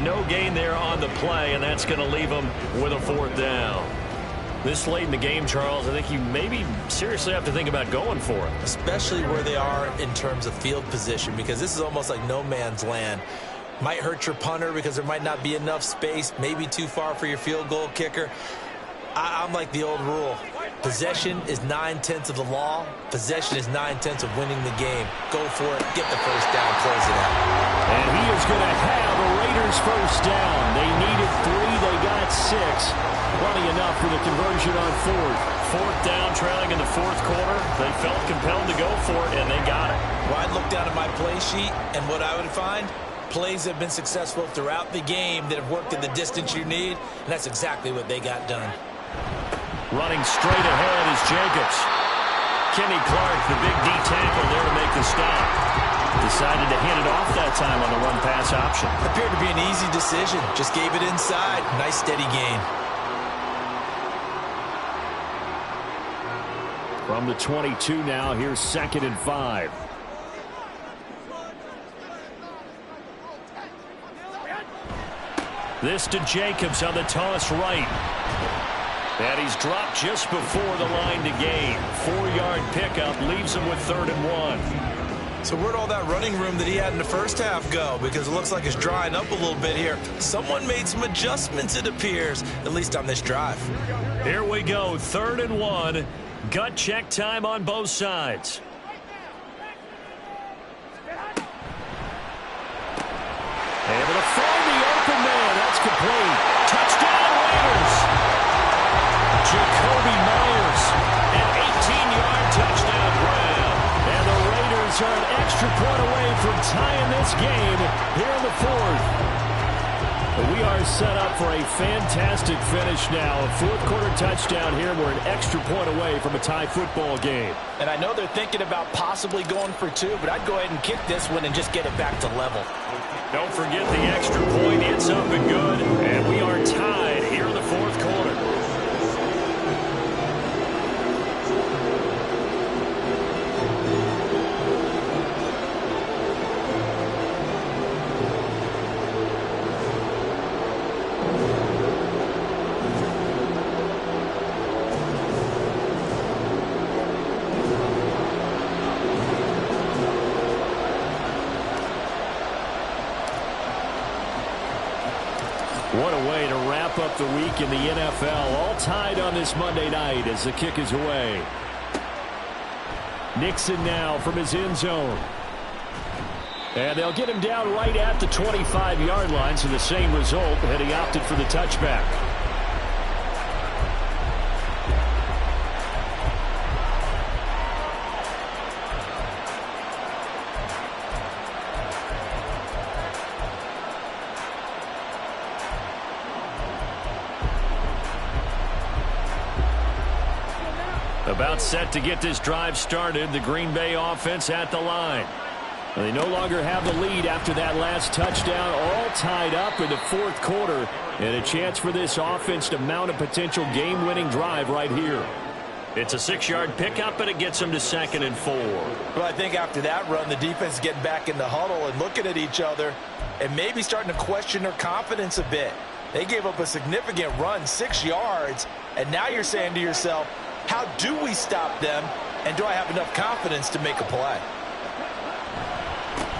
No gain there on the play, and that's going to leave him with a 4th down. This late in the game, Charles, I think you maybe seriously have to think about going for it. Especially where they are in terms of field position, because this is almost like no man's land. Might hurt your punter because there might not be enough space, maybe too far for your field goal kicker. I'm like the old rule. Possession is 9/10 of the law. Possession is 9/10 of winning the game. Go for it. Get the first down. Close it out. And he is going to have the Raiders first down. They needed 3. They got 6. Plenty enough for the conversion on 4th. 4th down, trailing in the 4th quarter. They felt compelled to go for it, and they got it. Well, I'd look down at my play sheet, and what I would find, plays have been successful throughout the game that have worked in the distance you need, and that's exactly what they got done. Running straight ahead is Jacobs. Kenny Clark, the big D tackle there to make the stop. Decided to hand it off that time on the run-pass option. Appeared to be an easy decision. Just gave it inside. Nice, steady gain. From the 22 now, here's 2nd and 5. This to Jacobs on the toss right. And he's dropped just before the line to gain. 4-yard pickup leaves him with 3rd and 1. So where'd all that running room that he had in the first half go? Because it looks like it's drying up a little bit here. Someone made some adjustments, it appears, at least on this drive. Here we go, 3rd and 1. Gut check time on both sides. Able to find the open man. That's complete. Touchdown, Raiders. Jacoby Myers, an 18-yard touchdown grab. And the Raiders are an extra point away from tying this game here in the 4th. We are set up for a fantastic finish now. A 4th-quarter touchdown here. We're an extra point away from a tie football game. And I know they're thinking about possibly going for 2, but I'd go ahead and kick this one and just get it back to level. Don't forget the extra point. It's up and good. And we are tied here in the 4th quarter. What a way to wrap up the week in the NFL. All tied on this Monday night as the kick is away. Nixon now from his end zone. And they'll get him down right at the 25-yard line, so the same result, and he opted for the touchback. About set to get this drive started. The Green Bay offense at the line. They no longer have the lead after that last touchdown. All tied up in the 4th quarter. And a chance for this offense to mount a potential game-winning drive right here. It's a 6-yard pickup, and it gets them to 2nd and 4. Well, I think after that run, the defense is getting back in the huddle and looking at each other and maybe starting to question their confidence a bit. They gave up a significant run, 6 yards, and now you're saying to yourself, how do we stop them, and do I have enough confidence to make a play?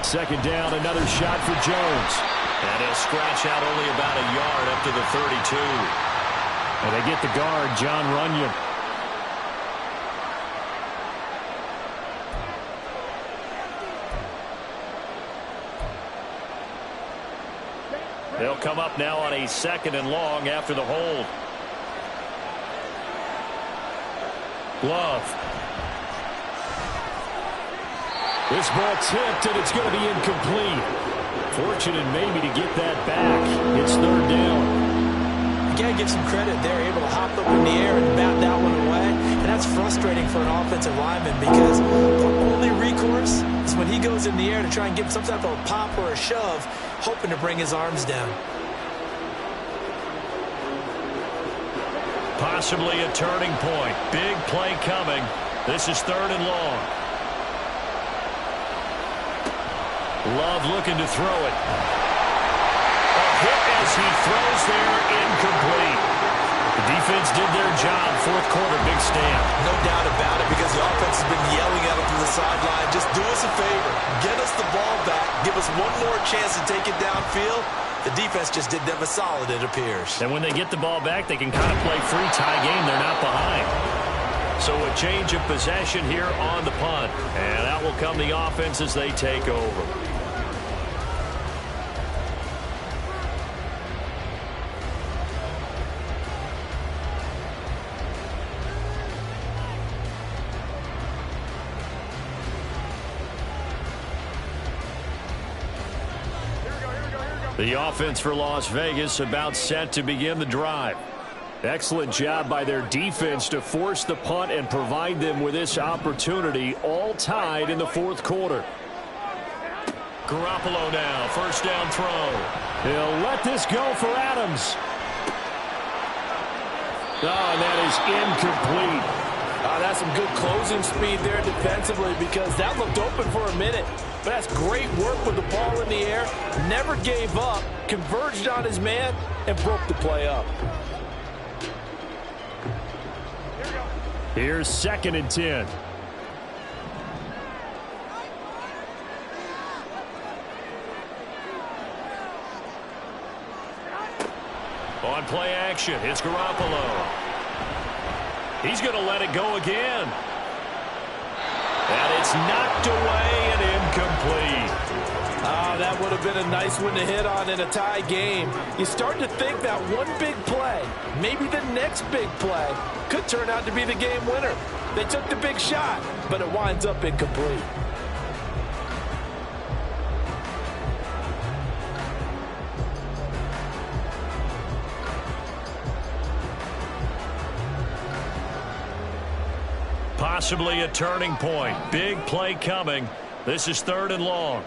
2nd down, another shot for Jones. And he'll scratch out only about a yard up to the 32. And they get the guard, John Runyon. They'll come up now on a 2nd and long after the hold. Love. This ball tipped, and it's going to be incomplete. Fortunate maybe to get that back. It's 3rd down. You got to give some credit. They're able to hop up in the air and bat that one away. And that's frustrating for an offensive lineman because the only recourse is when he goes in the air to try and give some type of a pop or a shove, hoping to bring his arms down. Possibly a turning point. Big play coming. This is 3rd and long. Love looking to throw it. A hit as he throws there, incomplete. The defense did their job. 4th quarter, big stand. No doubt about it, because the offense has been yelling at him from the sideline. Just do us a favor. Get us the ball back. Give us one more chance to take it downfield. The defense just did them a solid, it appears. And when they get the ball back, they can kind of play free tie game. They're not behind. So a change of possession here on the punt. And that will come the offense as they take over. The offense for Las Vegas about set to begin the drive. Excellent job by their defense to force the punt and provide them with this opportunity, all tied in the 4th quarter. Garoppolo now, 1st down throw. He'll let this go for Adams. Oh, and that is incomplete. That's some good closing speed there defensively, because that looked open for a minute. But that's great work with the ball in the air. Never gave up, converged on his man, and broke the play up. Here's 2nd and 10. On play action, it's Garoppolo. He's going to let it go again. And it's knocked away and incomplete. That would have been a nice one to hit on in a tie game. You start to think that one big play, maybe the next big play, could turn out to be the game winner. They took the big shot, but it winds up incomplete. Possibly a turning point. Big play coming. This is 3rd and long.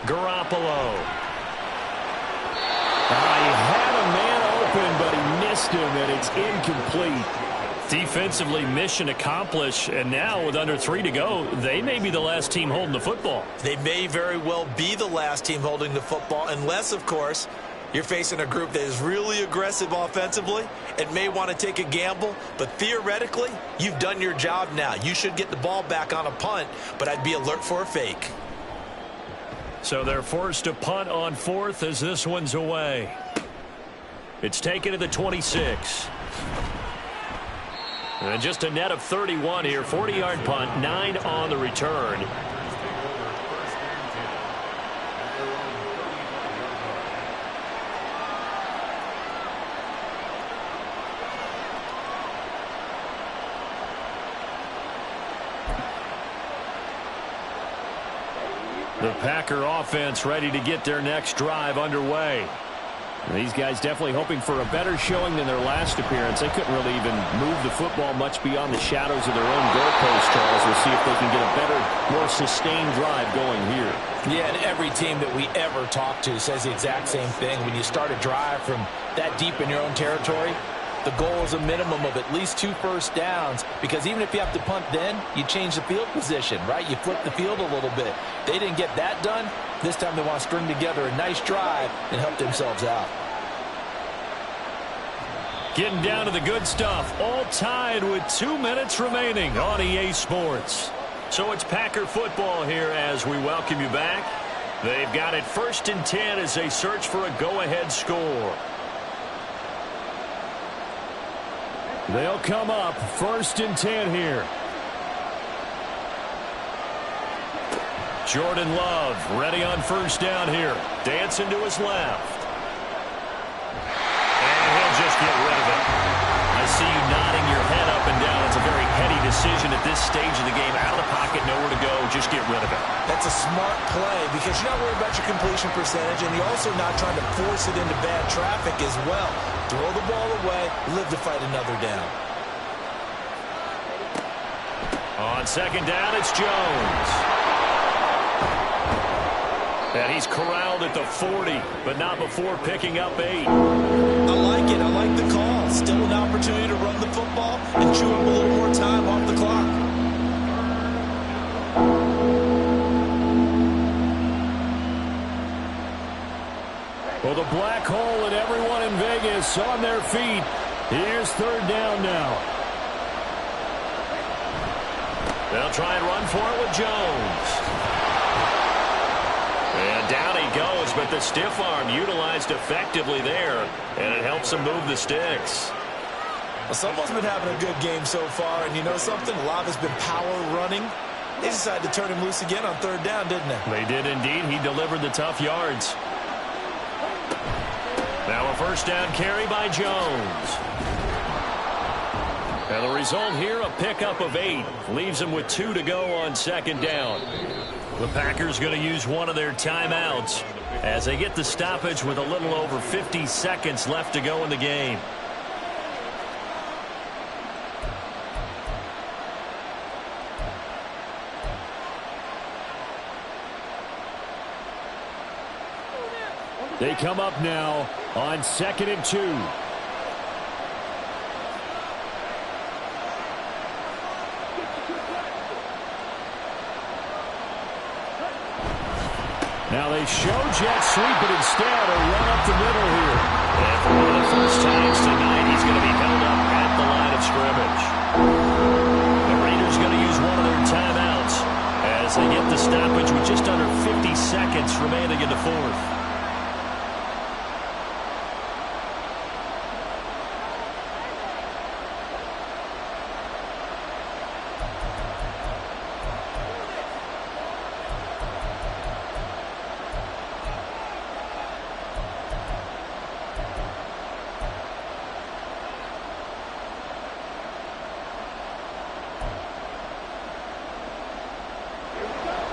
Garoppolo. He had a man open, but he missed him, and it's incomplete. Defensively, mission accomplished, and now with under 3 to go, they may be the last team holding the football. They may very well be the last team holding the football, unless, of course, you're facing a group that is really aggressive offensively and may want to take a gamble. But theoretically, you've done your job now. You should get the ball back on a punt, but I'd be alert for a fake. So they're forced to punt on 4th as this one's away. It's taken to the 26. And just a net of 31 here. 40-yard punt, 9 on the return. The Packer offense ready to get their next drive underway. These guys definitely hoping for a better showing than their last appearance. They couldn't really even move the football much beyond the shadows of their own goalpost, Charles. We'll see if they can get a better, more sustained drive going here. Yeah, and every team that we ever talk to says the exact same thing. When you start a drive from that deep in your own territory, the goal is a minimum of at least 2 first downs, because even if you have to punt then, you change the field position, right? You flip the field a little bit. They didn't get that done. This time they want to string together a nice drive and help themselves out. Getting down to the good stuff. All tied with 2 minutes remaining on EA Sports. So it's Packer football here as we welcome you back. They've got it 1st and 10 as they search for a go-ahead score. They'll come up 1st and 10 here. Jordan Love ready on 1st down here. Dancing to his left. And he'll just get rid of it. I see you nodding your head up and down. It's a very heady decision at this stage of the game. Out of the pocket, nowhere to go. Just get rid of it. That's a smart play because you're not worried about your completion percentage, and you're also not trying to force it into bad traffic as well. Throw the ball away, live to fight another down. On 2nd down, it's Jones. And he's corralled at the 40, but not before picking up 8. I like it. I like the call. Still an opportunity to run the football and chew up a little more time off the clock. Well, the black hole and everyone in Vegas on their feet. Here's 3rd down now. They'll try and run for it with Jones. And down he goes, but the stiff arm utilized effectively there, and it helps him move the sticks. Well, someone's been having a good game so far, and you know something? A lot has been power running. They decided to turn him loose again on 3rd down, didn't they? They did indeed. He delivered the tough yards. Now a 1st down carry by Jones. And the result here, a pickup of 8. Leaves him with 2 to go on 2nd down. The Packers going to use one of their timeouts as they get the stoppage with a little over 50 seconds left to go in the game. They come up now on 2nd and 2. they show jet sweep, but instead a run up the middle here. And for one of the first times tonight, he's going to be held up at the line of scrimmage. The Raiders going to use one of their timeouts as they get the stoppage with just under 50 seconds remaining in the fourth.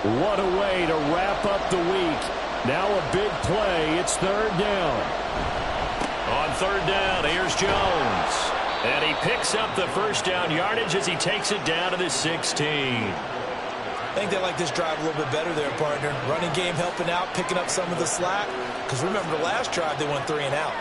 What a way to wrap up the week. Now a big play. It's third down. On third down, here's Jones. And he picks up the first down yardage as he takes it down to the 16. I think they like this drive a little bit better there, partner. Running game helping out, picking up some of the slack. Because remember, the last drive, they went 3 and out.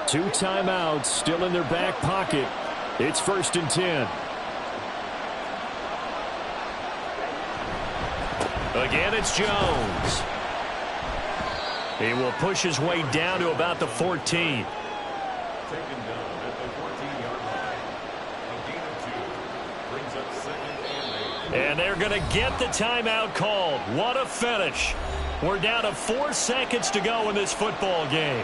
Two timeouts still in their back pocket. It's 1st and 10. Again, it's Jones. He will push his way down to about the 14. Taken down at the 14-yard line. A gain of 2. Brings up 2nd and 8. And they're going to get the timeout called. What a finish. We're down to 4 seconds to go in this football game.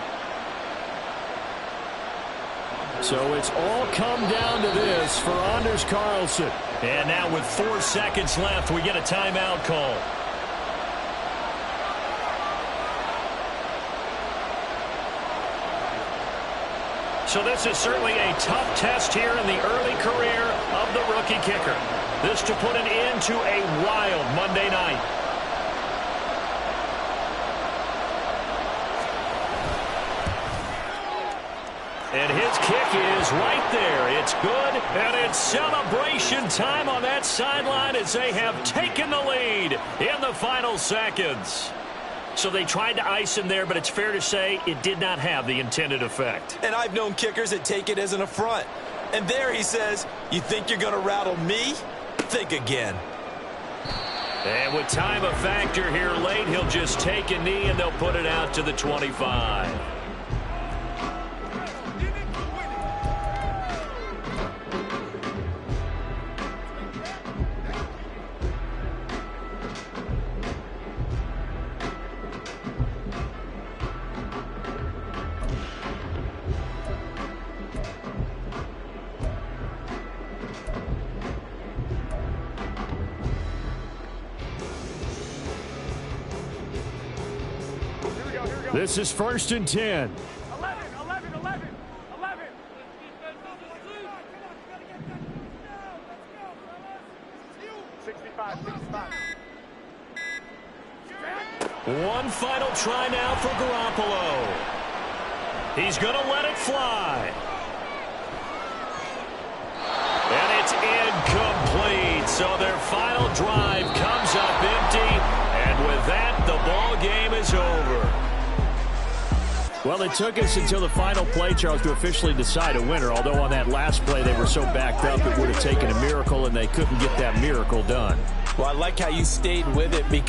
So it's all come down to this for Anders Carlson. And now with 4 seconds left, we get a timeout call. So this is certainly a tough test here in the early career of the rookie kicker. This to put an end to a wild Monday night. And his kick is right there. It's good, and it's celebration time on that sideline as they have taken the lead in the final seconds. So they tried to ice him there, but it's fair to say it did not have the intended effect. And I've known kickers that take it as an affront. And there he says, you think you're going to rattle me? Think again. And with time a factor here late, he'll just take a knee, and they'll put it out to the 25. This is 1st and 10. 11. 65. One final try now for Garoppolo. He's going to let it fly. And it's incomplete. So their final drive comes up empty. And with that, the ball game is over. Well, it took us until the final play, Charles, to officially decide a winner. Although on that last play they were so backed up, it would have taken a miracle, and they couldn't get that miracle done. Well, I like how you stayed with it because